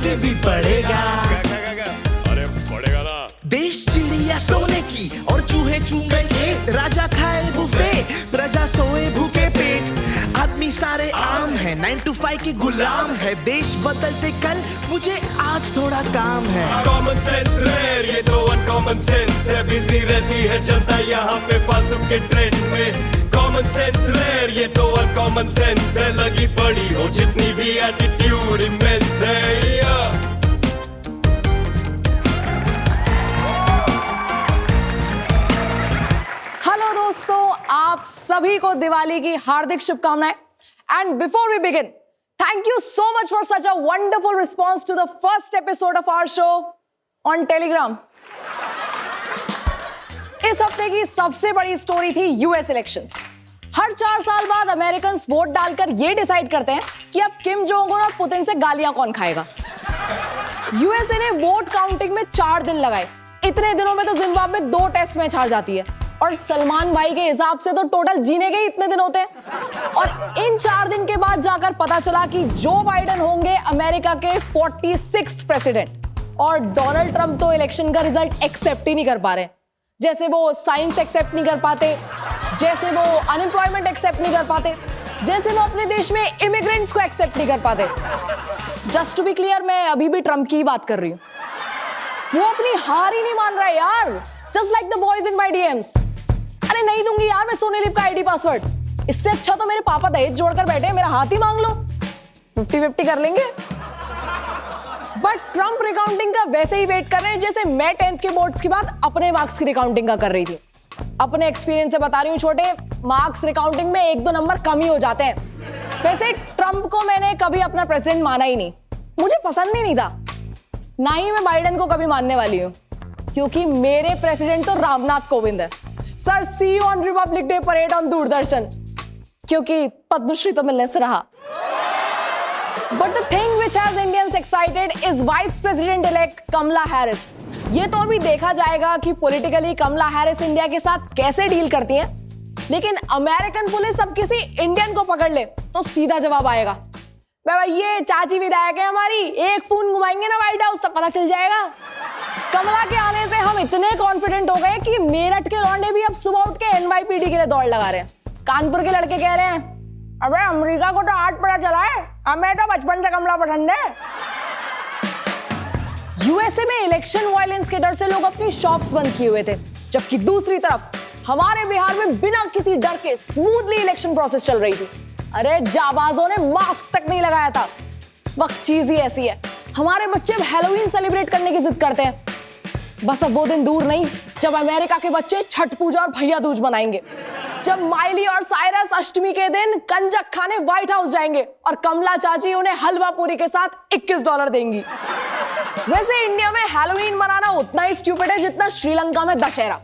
आगे भी बढ़ेगा। अरे बढ़ेगा ना। देश चिड़िया सोने की और चूहे चूमे खेत, राजा खाए बुफे प्रजा सोए भूखे पेट। आदमी सारे आम है, 9 to 5 के गुलाम है, देश बदलते कल मुझे आज थोड़ा काम है। कॉमन सेंस रेयर, ये तो अनकॉमन सेंस है, बिजी रहती है जनता यहाँ पे फालतू के ट्रेंड में। कॉमन सेंस रेयर, ये तो अनकॉमन सेंस है, लगी पड़ी हो जितनी भी एटीट्यूड इमेंस है। हेलो दोस्तों, आप सभी को दिवाली की हार्दिक शुभकामनाएं। And before we begin, thank you so much for such a wonderful response to the first episode of our show on Telegram. इस हफ्ते की सबसे बड़ी स्टोरी थी यूएस इलेक्शंस। हर 4 साल बाद अमेरिकन वोट डालकर यह डिसाइड करते हैं कि अब किम जोंग उन और पुतिन से गालियां कौन खाएगा। यूएसए ने वोट काउंटिंग में 4 दिन लगाए। इतने दिनों में तो जिम्बाब्वे 2 टेस्ट मैच हार जाती है, और सलमान भाई के हिसाब से तो टोटल जीने के इतने दिन होते हैं। और इन 4 दिन के बाद जाकर पता चला कि जो बाइडेन होंगे अमेरिका के 46th प्रेसिडेंट, और डोनाल्ड ट्रंप तो इलेक्शन का रिजल्ट एक्सेप्ट ही नहीं कर पा रहे। जैसे वो साइंस एक्सेप्ट नहीं कर पाते, जैसे वो अनएम्प्लॉयमेंट एक्सेप्ट नहीं कर पाते, जैसे वो अपने देश में इमिग्रेंट्स को एक्सेप्ट नहीं कर पाते। जस्ट टू बी क्लियर, मैं अभी भी ट्रंप की बात कर रही हूँ। वो अपनी हार ही नहीं मान रहा है यार, just like the boys in my DMs. अरे नहीं दूंगी यार मैं सोनी लिव का आईडी पासवर्ड, इससे अच्छा तो मेरे पापा दहेज जोड़कर बैठे हैं, मेरा हाथ ही मांग लो, 50-50 कर लेंगे। बट ट्रंप रिकाउंटिंग का वैसे ही वेट कर रहे हैं जैसे मैं 10th के बोर्ड्स के बाद अपने मार्क्स की रिकाउंटिंग का कर रही थी। अपने एक्सपीरियंस से बता रही हूँ छोटे, मार्क्स रिकाउंटिंग में 1-2 नंबर कम ही हो जाते हैं। वैसे ट्रंप को मैंने कभी अपना प्रेसिडेंट माना ही नहीं, मुझे पसंद ही नहीं था, ना ही मैं बाइडेन को कभी मानने वाली हूँ, क्योंकि मेरे प्रेसिडेंट तो रामनाथ कोविंद है। Sir, see you on Republic Day parade on Doordarshan, क्योंकि पद्मश्री तो मिलने से रहा। But the thing which has Indians excited is Vice President elect Kamala Harris. ये तो अभी देखा जाएगा कि पॉलिटिकली कमला हैरिस इंडिया के साथ कैसे डील करती हैं, लेकिन अमेरिकन पुलिस अब किसी इंडियन को पकड़ ले तो सीधा जवाब आएगा, बाबा ये चाची विधायक है हमारी, एक फोन घुमाएंगे ना व्हाइट हाउस तब पता चल जाएगा। कमला के आने से हम इतने कॉन्फिडेंट हो गए कि मेरठ के लौंडे भी अब सुबह उठ के NYPD के लिए दौड़ लगा रहे हैं। कानपुर के लड़के कह रहे हैं, अबे अमेरिका को तो आज पता चला है, हमें तो बचपन से कमला पसंद है। यूएसए में इलेक्शन वायलेंस के डर से लोग अपनी शॉप्स बंद किए हुए थे, जबकि दूसरी तरफ हमारे बिहार में बिना किसी डर के स्मूथली इलेक्शन प्रोसेस चल रही थी। अरे जाबाजों ने मास्क तक नहीं लगाया था। वक्त चीज ही ऐसी है, हमारे बच्चे अब हैलोवीन सेलिब्रेट करने की जिद करते हैं। बस अब वो दिन दूर नहीं जब अमेरिका के बच्चे छठ पूजा और भैया दूज मनाएंगे, जब माइली और साइरस अष्टमी के दिन कंजक खाने व्हाइट हाउस जाएंगे और कमला चाची उन्हें हलवा पूरी के साथ $21 देंगी। वैसे इंडिया में हैलोवीन मनाना उतना ही स्टूपिड है जितना श्रीलंका में दशहरा।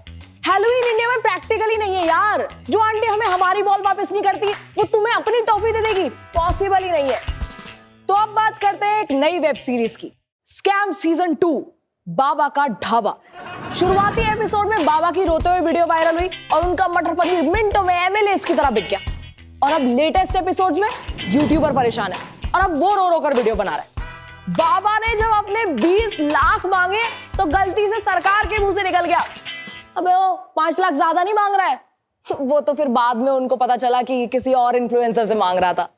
हैलोवीन इंडिया में प्रैक्टिकली नहीं है यार। जो आंटी हमें हमारी बॉल वापस नहीं करती वो तुम्हें अपनी टॉफी दे देगी, पॉसिबल ही नहीं है। तो अब बात करते हैं एक नई वेब सीरीज की, स्कैम सीजन 2 बाबा का ढाबा। शुरुआती एपिसोड में बाबा की रोते हुए वीडियो वायरल हुई और उनका मटर पनीर मिनटों में MLS की तरह बिक गया। और अब लेटेस्ट एपिसोड्स में यूट्यूबर परेशान है और अब वो रो कर वीडियो बना रहा है। बाबा ने जब अपने 20 लाख मांगे तो गलती से सरकार के मुंह से निकल गया, अबे वो 5 लाख ज्यादा नहीं मांग रहा है। वो तो फिर बाद में उनको पता चला कि किसी और इन्फ्लुएंसर से मांग रहा था।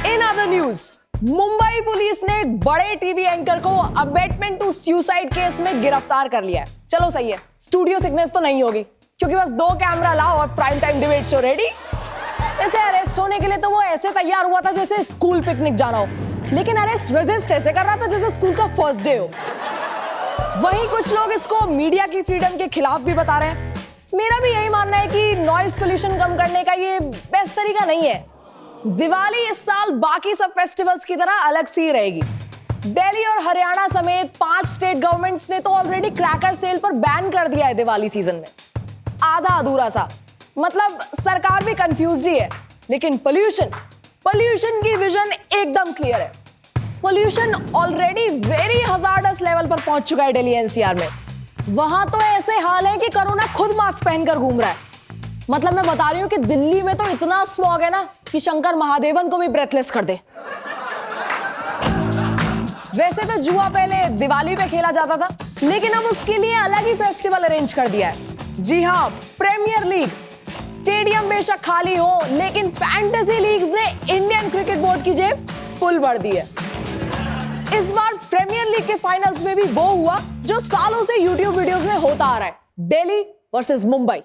In other news, Mumbai police ने एक बड़े टीवी एंकर को अबेटमेंट टू सुसाइड केस में गिरफ्तार कर लिया है। चलो सही है, स्टूडियो सिकनेस तो नहीं होगी क्योंकि बस 2 कैमरा लाओ और prime time debate show ready. ऐसे अरेस्ट होने के लिए तो वो ऐसे तैयार हुआ था जैसे स्कूल पिकनिक जाना हो, लेकिन अरेस्ट रेजिस्ट ऐसे कर रहा था जैसे स्कूल का फर्स्ट डे हो। वहीं कुछ लोग इसको मीडिया की फ्रीडम के खिलाफ भी बता रहे हैं। मेरा भी यही मानना है कि नॉइज पोल्यूशन कम करने का ये बेस्ट तरीका नहीं है। दिवाली इस साल बाकी सब फेस्टिवल्स की तरह अलग सी रहेगी। दिल्ली और हरियाणा समेत 5 स्टेट गवर्नमेंट्स ने तो ऑलरेडी क्रैकर सेल पर बैन कर दिया है दिवाली सीजन में। आधा अधूरा सा, मतलब सरकार भी कंफ्यूज्ड ही है, लेकिन पोल्यूशन की विजन एकदम क्लियर है। Pollution already very hazardous level पर पहुंच चुका है दिल्ली एनसीआर में। वहां तो ऐसे हाल है कि कोरोना खुद मास्क पहनकर घूम रहा है। मतलब मैं बता रही हूं कि दिल्ली में तो इतना स्मॉग है ना कि शंकर महादेवन को भी ब्रेथलेस कर दे। वैसे तो जुआ पहले दिवाली पे खेला जाता था, लेकिन अब उसके लिए अलग ही फेस्टिवल अरेंज कर दिया है। जी हाँ, प्रीमियर लीग। स्टेडियम बेशक खाली हो, लेकिन फैंटेसी लीग्स ने इंडियन क्रिकेट बोर्ड की जेब फुल भर दी है। इस बार प्रीमियर लीग के फाइनल्स में भी वो हुआ जो सालों से यूट्यूब वीडियोस में होता आ रहा है, Delhi versus Mumbai.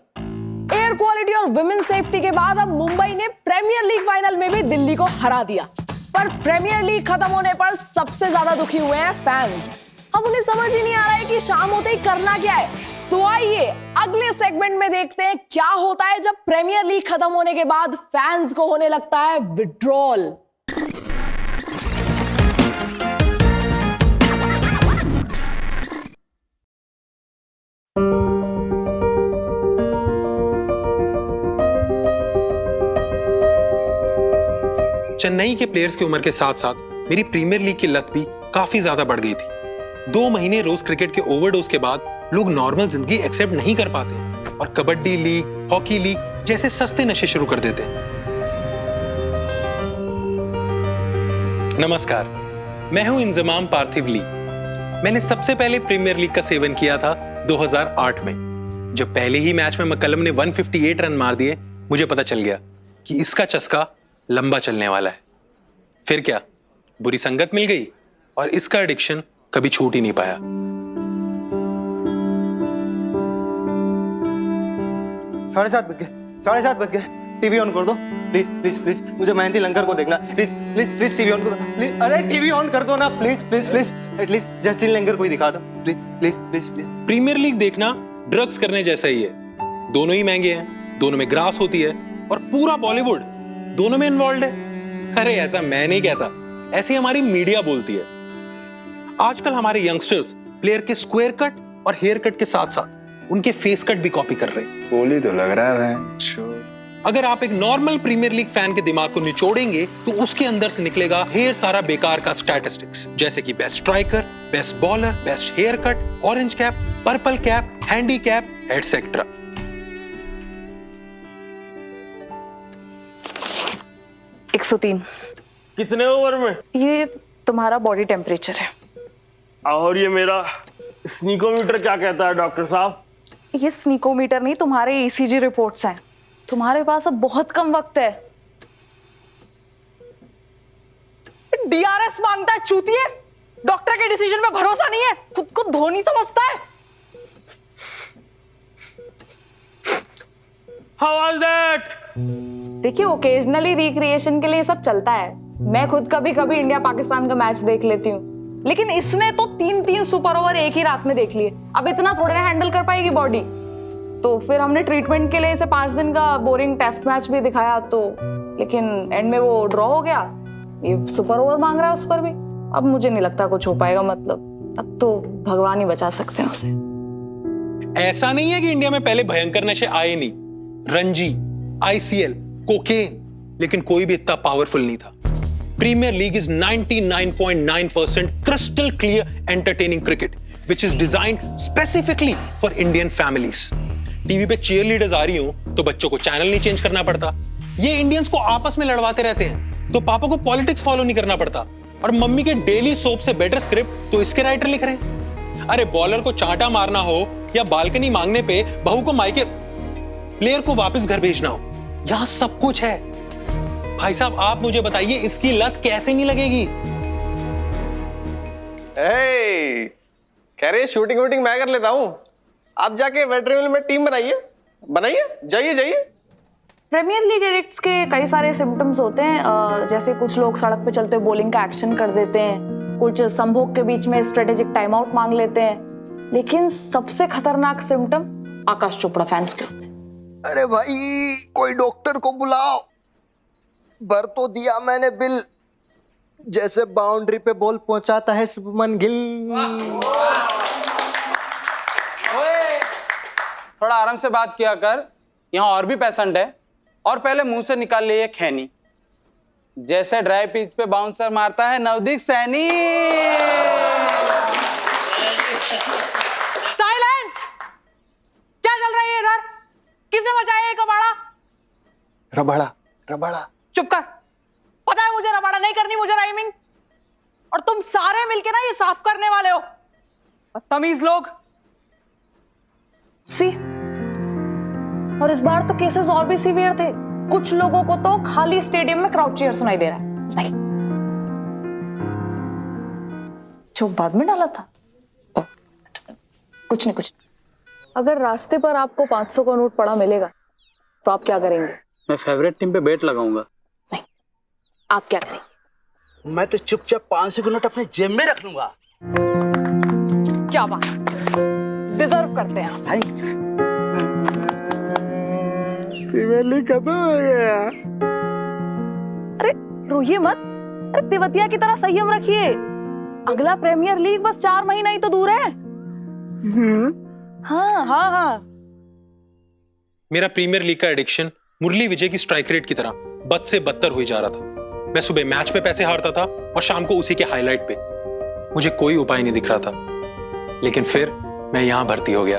Air quality और विमेन सेफ्टी के बाद अब मुंबई ने प्रीमियर लीग फाइनल में भी दिल्ली को हरा दिया। पर प्रीमियर लीग खत्म होने पर सबसे ज्यादा दुखी हुए हैं फैंस। अब उन्हें समझ ही नहीं आ रहा है कि शाम होते ही करना क्या है। तो आइए अगले सेगमेंट में देखते हैं क्या होता है जब प्रीमियर लीग खत्म होने के बाद फैंस को होने लगता है विड्रॉल। चेन्नई के प्लेयर्स की उम्र के साथ साथ मेरी प्रीमियर लीग की लत भी काफी ज्यादा बढ़ गई थी। 2 महीने रोज क्रिकेट के ओवरडोज के बाद लोग नॉर्मल जिंदगी एक्सेप्ट नहीं कर पाते और कबड्डी लीग, हॉकी लीग जैसे सस्ते नशे शुरू कर देते। नमस्कार, मैं हूं इंजमाम पार्थिव ली। मैंने सबसे पहले प्रीमियर लीग का सेवन किया था 2008 में। जब पहले ही मैच में मक्कलम ने 158 रन मार दिए, मुझे पता चल गया कि इसका चस्का लंबा चलने वाला है। फिर क्या, बुरी संगत मिल गई और इसका एडिक्शन कभी छूट ही नहीं पाया। साढ़े सात बज गए। टीवी ऑन कर दो प्लीज प्लीज प्लीज। मुझे मेहंदी लंगर को देखना, please please please. TV on करो प्लीज। अरे टीवी ऑन कर दो ना please please please. At least Justin Langer को ही दिखा दो please please please please. Premier league देखना ड्रग्स करने जैसा ही है। दोनों ही महंगे हैं, दोनों में ग्रास होती है और पूरा बॉलीवुड दोनों में इन्वॉल्व है। अरे ऐसा मैं नहीं कहता, ऐसी हमारी मीडिया बोलती है। आजकल हमारे यंगस्टर्स प्लेयर के स्क्वायर कट और हेयर कट के साथ साथ उनके फेस कट भी कॉपी कर रहे हैं। बोली तो लग रहा है। अगर आप एक नॉर्मल प्रीमियर लीग फैन के दिमाग को निचोड़ेंगे तो उसके अंदर से निकलेगा ढेर सारा बेकार का स्टैटिस्टिक्स, जैसे कि best striker, best bowler, best haircut, orange cap, purple cap, handicap, etcetera. कितने ओवर में? ये तुम्हारा बॉडी टेम्परेचर है। और ये मेरा स्नीकोमीटर क्या कहता है डॉक्टर साहब? ये स्नीकोमीटर नहीं, तुम्हारे ईसीजी रिपोर्ट्स हैं। तुम्हारे पास अब बहुत कम वक्त है। डीआरएस मांगता है चूतिए। डॉक्टर के डिसीजन में भरोसा नहीं है, खुद को धोनी समझता है। How was that? देखिए, ओकेजनली रिक्रिएशन के लिए सब चलता है। मैं खुद कभी कभी इंडिया पाकिस्तान का मैच देख लेती हूँ, लेकिन इसने तो 3-3 सुपर ओवर एक ही रात में देख लिए। अब इतना थोड़े ना हैंडल कर पाएगी बॉडी। तो फिर हमने ट्रीटमेंट के लिए इसे 5 दिन का बोरिंग टेस्ट मैच भी दिखाया, तो लेकिन एंड में वो ड्रॉ हो गया। ये सुपर ओवर मांग रहा है उस पर भी। अब मुझे नहीं लगता कुछ हो पाएगा। मतलब अब तो भगवान ही बचा सकते हैं उसे। ऐसा नहीं है कि इंडिया में पहले भयंकर नशे आए नहीं, रणजी, आईसीएल, कोकेन, लेकिन कोई भी इतना पावरफुल नहीं था। Premier league is 99.9% crystal clear entertaining cricket which is designed specifically for Indian families. TV पे चीयर लीडर्स आ रही हो तो बच्चों को चैनल नहीं चेंज करना पड़ता। ये इंडियंस को आपस में लड़वाते रहते हैं तो पापा को पॉलिटिक्स फॉलो नहीं करना पड़ता। और मम्मी के डेली सोप से बेटर स्क्रिप्ट तो इसके राइटर लिख रहे हैं। अरे बॉलर को चांटा मारना हो या बालकनी मांगने पे बहू को मायके, प्लेयर को वापस घर भेजना हो, यहां सब कुछ है। भाई साहब, आप मुझे बताइए इसकी लत कैसे नहीं लगेगी? कह रहे शूटिंग वूटिंग मैं कर लेता हूँ। आप जाके वेटरनरी में टीम बनाइए, जाइए। प्रीमियर लीग एडिक्ट्स के कई सारे सिम्टम्स होते हैं। जैसे कुछ लोग सड़क पे चलते हुए बॉलिंग का एक्शन कर देते हैं, कुछ संभोग के बीच में स्ट्रेटेजिक टाइम आउट मांग लेते हैं, लेकिन सबसे खतरनाक सिम्टम आकाश चोपड़ा फैंस के होते हैं। अरे भाई, कोई डॉक्टर को बुलाओ। भर तो दिया मैंने बिल, जैसे बाउंड्री पे बॉल पहुंचाता है शुभमन गिल। थोड़ा आराम से बात किया कर, यहाँ और भी पेशेंट है। और पहले मुंह से निकाल ले ये खैनी, जैसे ड्राई पिच पे बाउंसर मारता है नवदीप सैनी। साइलेंस! क्या चल रहा है इधर? किसने मचाया ये कबाड़ा? रबाड़ा। चुप कर। पता है मुझे रबाड़ा नहीं करनी, मुझे राइमिंग। और तुम सारे मिलके ना ये साफ करने वाले हो, बदतमीज लोग। सी, और इस बार तो केसेस और भी सीवियर थे। कुछ लोगों को तो खाली स्टेडियम में क्राउड चीयर सुनाई दे रहा है। नहीं, जो बाद में डाला था। कुछ नहीं। अगर रास्ते पर आपको 500 का नोट पड़ा मिलेगा तो आप क्या करेंगे? मैं फेवरेट टीम पे बेट लगाऊंगा। नहीं, आप क्या करेंगे? मैं तो चुपचाप 500 का नोट अपने जेब में रख लूंगा। क्या बात, डिजर्व करते हैं आप। कब हो गया? अरे रोइए मत, अरे तिवतिया की तरह संयम रखिए। अगला प्रीमियर लीग बस 4 महीना ही तो दूर है। हाँ। मेरा प्रीमियर लीग का एडिक्शन मुरली विजय की स्ट्राइक रेट की तरह बद से बदतर हुई जा रहा था। मैं सुबह मैच पे पैसे हारता था और शाम को उसी के हाईलाइट पे। मुझे कोई उपाय नहीं दिख रहा था, लेकिन फिर मैं यहां भर्ती हो गया।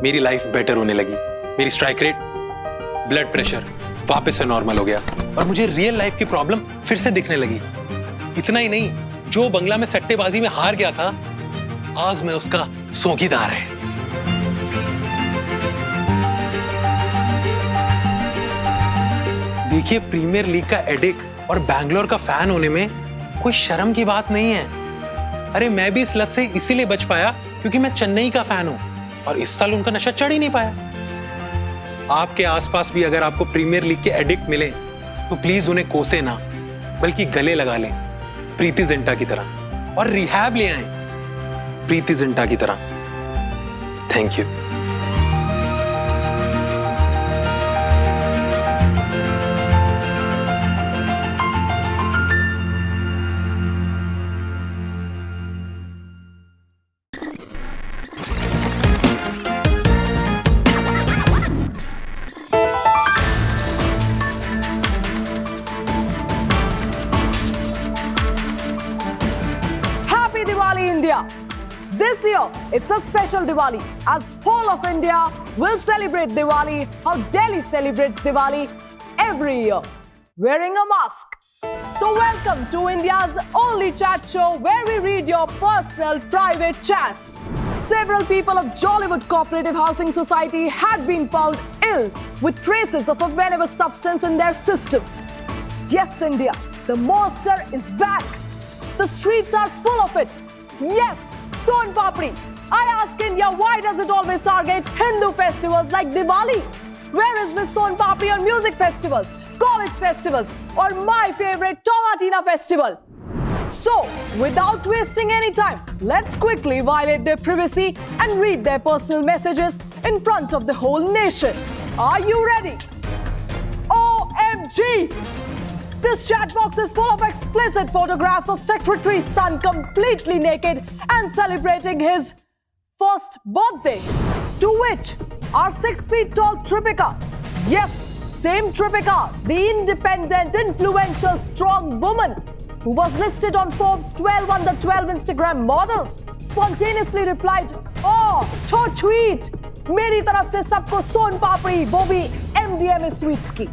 मेरी लाइफ बेटर होने लगी। मेरी स्ट्राइक रेट, ब्लड प्रेशर वापस से नॉर्मल हो गया और मुझे रियल लाइफ की प्रॉब्लम फिर से दिखने लगी। इतना ही नहीं, जो बंगला में सट्टेबाजी में हार गया था, आज मैं उसका सौगीदार है। देखिए, प्रीमियर लीग का एडिक्ट और बैंगलोर का फैन होने में कोई शर्म की बात नहीं है। अरे मैं भी इस लत से इसीलिए बच पाया क्योंकि मैं चेन्नई का फैन हूं और इस साल उनका नशा चढ़ ही नहीं पाया। आपके आसपास भी अगर आपको प्रीमियर लीग के एडिक्ट मिले तो प्लीज उन्हें कोसे ना, बल्कि गले लगा लें प्रीति जिंटा की तरह और रिहैब ले आए प्रीति जिंटा की तरह। Thank you. This year, it's a special Diwali, as whole of India will celebrate Diwali how Delhi celebrates Diwali every year, wearing a mask. So welcome to India's only chat show where we read your personal private chats. Several people of Jollywood Cooperative Housing Society had been found ill with traces of a venomous substance in their system. Yes, India, the monster is back. The streets are full of it. Yes, Son Papdi. I ask India, why does it always target Hindu festivals like Diwali? Where is Miss Son Papdi on music festivals, college festivals, or my favorite Tomatina festival? So, without wasting any time, let's quickly violate their privacy and read their personal messages in front of the whole nation. Are you ready? OMG! This chat box is full of explicit photographs of Secretary's son completely naked and celebrating his first birthday. To which our 6 feet tall Tripika, yes, same Tripika, the independent, influential, strong woman who was listed on Forbes 12 under 12 Instagram models, spontaneously replied, "Oh, to tweet! मेरी तरफ से सबको सोन पापड़ी, वो भी MDMA sweets की."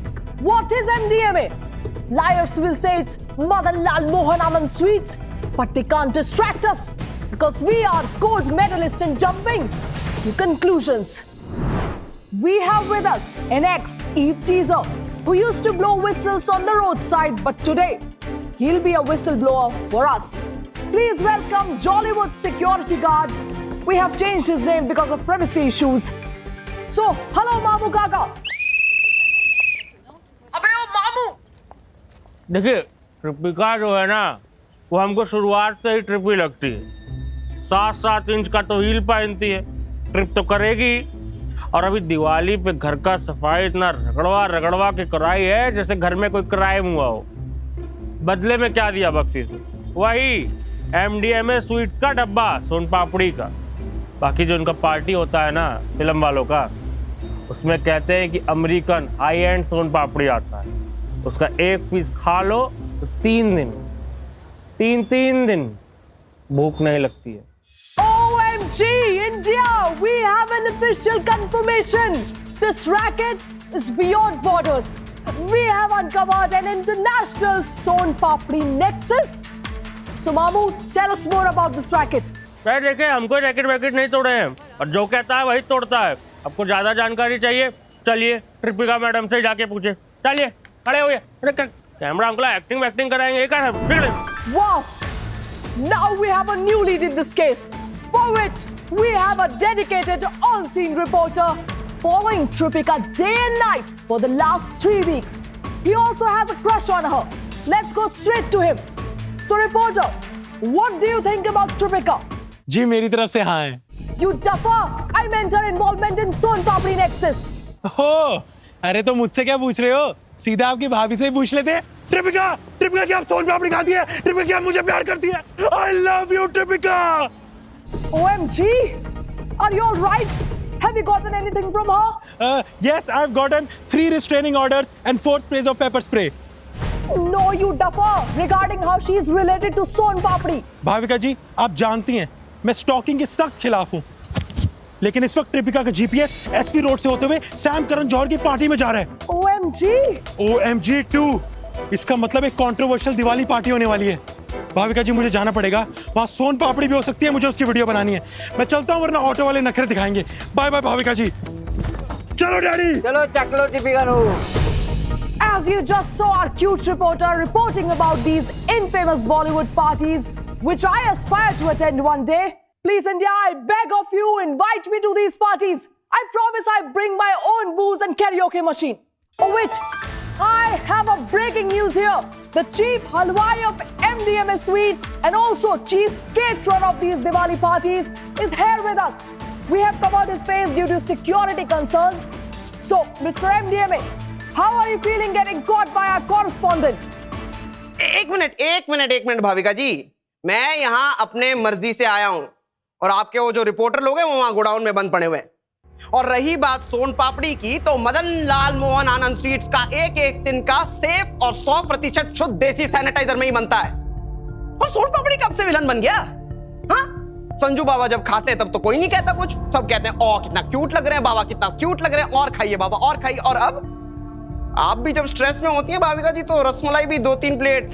What is MDMA? Liars will say it's Madan Lal Mohan Anand sweets, but they can't distract us because we are gold medalists in jumping to conclusions. We have with us an ex-Eve teaser who used to blow whistles on the roadside, but today he'll be a whistleblower for us. Please welcome Jollywood security guard. We have changed his name because of privacy issues. So, hello Mamu Gaga. अबे ओ मामू! देखिए, ट्रिपिका जो है ना, वो हमको शुरुआत से ही ट्रिपी लगती है। 7-7 इंच का तो हील पहनती है, ट्रिप तो करेगी। और अभी दिवाली पे घर का सफाई इतना रगड़वा के कराई है जैसे घर में कोई क्राइम हुआ हो। बदले में क्या दिया बख्शीश ने? वही MDMA स्वीट्स का डब्बा, सोन पापड़ी का। बाकी जो उनका पार्टी होता है ना फिल्म वालों का, उसमें कहते हैं कि अमेरिकन हाई एंड सोन पापड़ी आता है। उसका एक पीस खा लो तो 3 दिन भूख नहीं लगती है। OMG India, we have an official confirmation. This racket is beyond borders. We have uncovered an international Son Papdi nexus. So Mamu, tell us more about this racket. भाई देखिए, हमको रैकेट वैकेट नहीं तोड़े हैं और जो कहता है वही तोड़ता है। आपको ज्यादा जानकारी चाहिए, चलिए ट्रिपिका मैडम से जाके पूछे। चलिए खड़े होइए। अरे कैमरा अंकल एक्टिंग वैक्टिंग कराएंगे, ये क्या है? Wow! Now we have a new lead in this case, for which we have a dedicated on-scene reporter following Tripika day and night for the last 3 weeks. He also has a crush on her. Let's go straight to him. So reporter, what do you think about Tripika? जी मेरी तरफ से हाँ है। You duffer! I meant her involvement in Son Papdi nexus. हो, अरे तो मुझसे क्या पूछ रहे हो? सीधा आपकी भाभी से ही पूछ लेते। ट्रिपिका, ट्रिपिका क्या आप सोन पापड़ी खाती है? ट्रिपिका क्या मुझे प्यार करती है? I love you, ट्रिपिका। OMG! Are you all right? Have you gotten anything from her? Yes, I've gotten 3 restraining orders and 4 sprays of pepper spray. No, you duffer! Regarding how she is related to Son Papdi. Bhavika जी, आप जानती हैं मैं stocking के सख्त खिलाफ हूँ, लेकिन इस वक्त ट्रिपिका का जीपीएस एसपी रोड से होते हुए सैम करण जौहर की पार्टी में जा रहा है। OMG! OMG 2, इसका मतलब एक कंट्रोवर्शियल दिवाली पार्टी होने वाली है। भाविका जी मुझे जाना पड़ेगा, वहाँ सोन पापड़ी भी हो सकती है, मुझे उसकी वीडियो बनानी है। मैं चलता हूँ वरना ऑटो वाले नखरे दिखाएंगे। बाय बाय भाविका जी। चलो डैडी। चलो चकलो ट्रिपिका नु। As you just saw our cute reporter reporting about these infamous Bollywood parties, which I aspire to attend one day. Please India, I beg of you, invite me to these parties. I promise I bring my own booze and karaoke machine. Oh wait, I have a breaking news here. The chief halwai of MDMA Sweets and also chief caterer of these Diwali parties is here with us. We have covered his face due to security concerns. So, Mr. MDMA, how are you feeling getting caught by our correspondent? एक minute Bhavika जी, मैं यहाँ अपने मर्जी से आया हूँ और आपके वो जो रिपोर्टर लोग हैं वो वहाँ गोडाउन में बंद पड़े हुए हैं। और रही बात सोन पापड़ी की, तो मदन लाल मोहन आनंद स्वीट्स का एक दिन का सेफ और 100% शुद्ध देसी सैनिटाइजर में ही बनता है। और सोन पापड़ी कब से विलन बन गया? हाँ, संजू बाबा जब खाते हैं तब तो कोई नहीं कहता कुछ, सब कहते हैं ओ कितना क्यूट लग रहे हैं बाबा, कितना क्यूट लग रहे हैं, और खाइए बाबा और खाइए। और अब आप भी जब स्ट्रेस में होती हैं भाविका जी, तो रसमलाई भी 2-3 प्लेट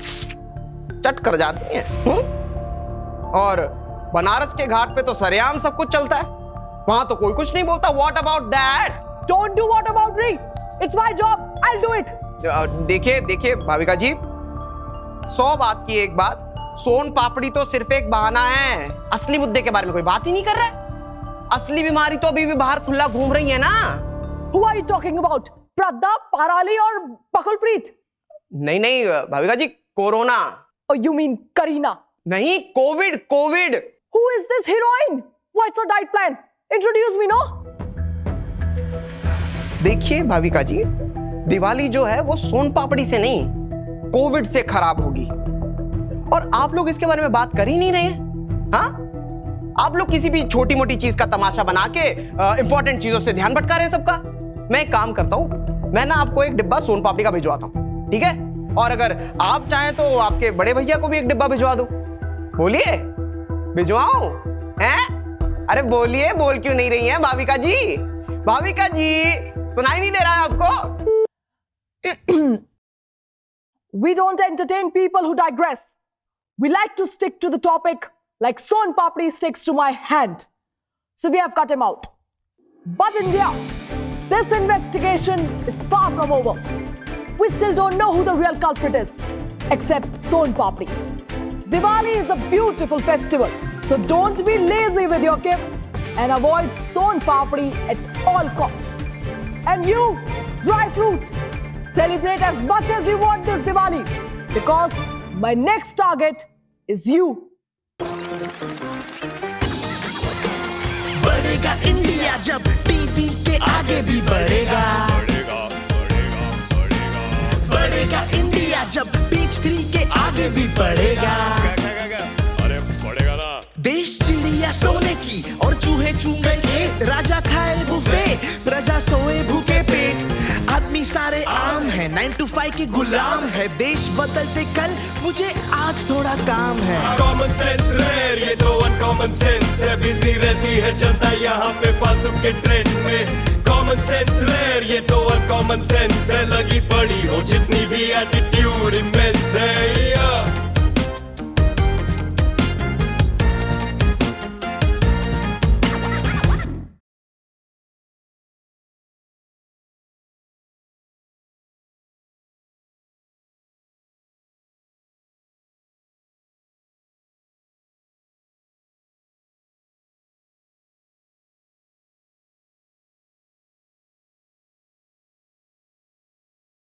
चट कर जाती हैं। और बनारस के घाट पे तो सरेआम सब कुछ चलता है, वहां तो कोई कुछ नहीं बोलता। What about that? Don't do what about me. It's my job. I'll do it. देखिए भाविका जी, 100 बात की एक बात, सोन पापड़ी तो सिर्फ एक बहाना है, असली मुद्दे के बारे में कोई बात ही नहीं कर रहा है। असली बीमारी तो अभी भी बाहर खुला घूम रही है ना। Who are you talking about? Pradda, Parali और Pakulpreet? नहीं Bhavika ji, corona. Oh, you mean Kareena? नहीं, covid. Who is this heroine? What's her diet plan? Introduce me, no? देखिए भाविका जी, दिवाली जो है वो सोन पापड़ी से नहीं, कोविड से खराब होगी। और आप लोग इसके बारे में बात कर ही नहीं रहे हैं। हाँ, आप लोग किसी भी छोटी मोटी चीज का तमाशा बना के इंपॉर्टेंट चीजों से ध्यान भटका रहे हैं सबका। मैं एक काम करता हूं, मैं ना आपको एक डिब्बा सोन पापड़ी का भिजवाता हूं, ठीक है? और अगर आप चाहें तो आपके बड़े भैया को भी एक डिब्बा भिजवा दो। बोलिए, भिजवाऊं? हैं? अरे बोलिए, बोल क्यों नहीं रही हैं भाविका जी? भाविका जी, सुनाई नहीं दे रहा है आपको? We don't entertain people who digress. We like to stick to the topic like Son Papdi sticks to my hand. So we have cut him out. But India, this investigation is far from over. We still don't know who the real culprit is, except Son Papdi. Diwali is a beautiful festival, so don't be lazy with your gifts and avoid Son Papdi at all cost. And you, dry fruits, celebrate as much as you want this Diwali, because my next target is you. बढ़ेगा India जब TV के आगे भी बढ़ेगा, बढ़ेगा India जब Peach 3 के आगे भी बढ़ेगा। अरे बढ़ेगा ना। देश चिड़िया सोने की और चूहे चूंगे खेत, राजा खाए बुफे, प्रजा सोए भूखे पेट। आदमी सारे आम है, 9 to 5 के गुलाम है, देश बदलते कल, मुझे आज थोड़ा काम है। कॉमन सेंस रेयर, ये तो अनकॉमन सेंस है, बिजी रहती है जनता यहाँ पे फालतू के ट्रेंड में।